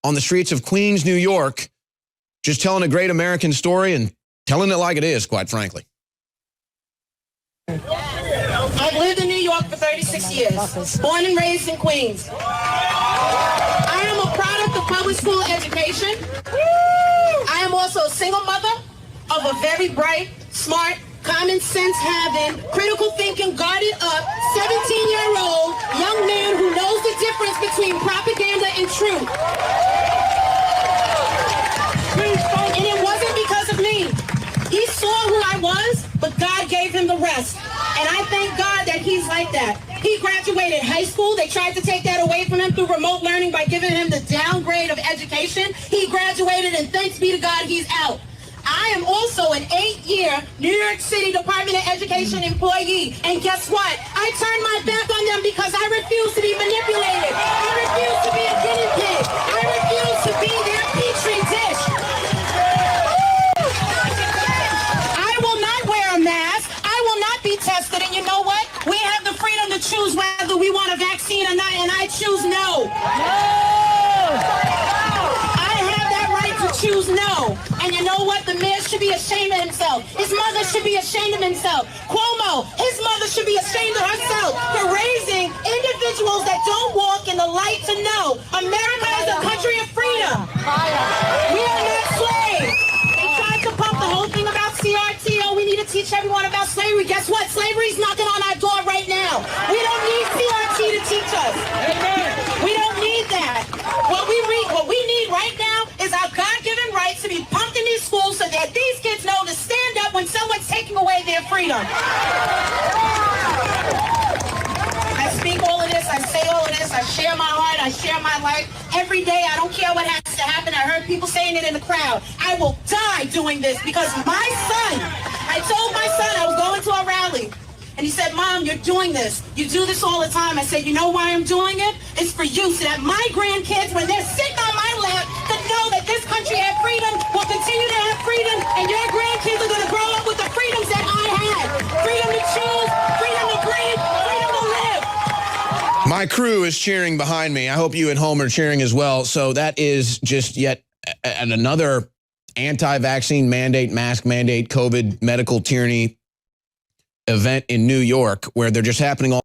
on the streets of Queens, New York, just telling a great American story and telling it like it is, quite frankly. I've lived in New York for 36 years, born and raised in Queens. I am a product of public school education. I am also a single mother of a very bright, smart, common sense having, critical thinking, guarded up, 17-year-old young man who knows the difference between propaganda and truth. And it wasn't because of me. He saw who I was, but God gave him the rest. And I thank God that he's like that. He graduated high school. They tried to take that away from him through remote learning by giving him the downgrade of education. He graduated, and thanks be to God, he's out. I am also an 8-year New York City Department of Education employee. And guess what? I turned my back on them because I refuse to be manipulated. I refuse to be a guinea pig. I refuse to be their petri dish. I will not wear a mask. I will not be tested. And you know what? We have the freedom to choose whether we want a vaccine or not, and I choose no. Choose no. And you know what? The mayor should be ashamed of himself. His mother should be ashamed of himself. Cuomo, his mother should be ashamed of herself for raising individuals that don't walk in the light to know. America is a country of freedom. We are not slaves. They tried to pump the whole thing about CRT. Oh, we need to teach everyone about slavery. Guess what? Slavery's knocking on our door right now. We don't need CRT to teach us. We don't need that. What we need right now is our God-given rights to be pumped in these schools so that these kids know to stand up when someone's taking away their freedom. I speak all of this, I say all of this, I share my heart, I share my life. Every day, I don't care what has to happen. I heard people saying it in the crowd. I will die doing this because my son, I told my son I was going to a rally. And he said, Mom, you're doing this. You do this all the time. I said, you know why I'm doing it? It's for you, so that my grandkids, when they're sitting on my lap, to know that this country had freedom, will continue to have freedom, and your grandkids are going to grow up with the freedoms that I had. Freedom to choose, freedom to breathe, freedom to live. My crew is cheering behind me. I hope you at home are cheering as well. So that is just yet another anti-vaccine mandate, mask mandate, COVID medical tyranny event in New York where they're just happening all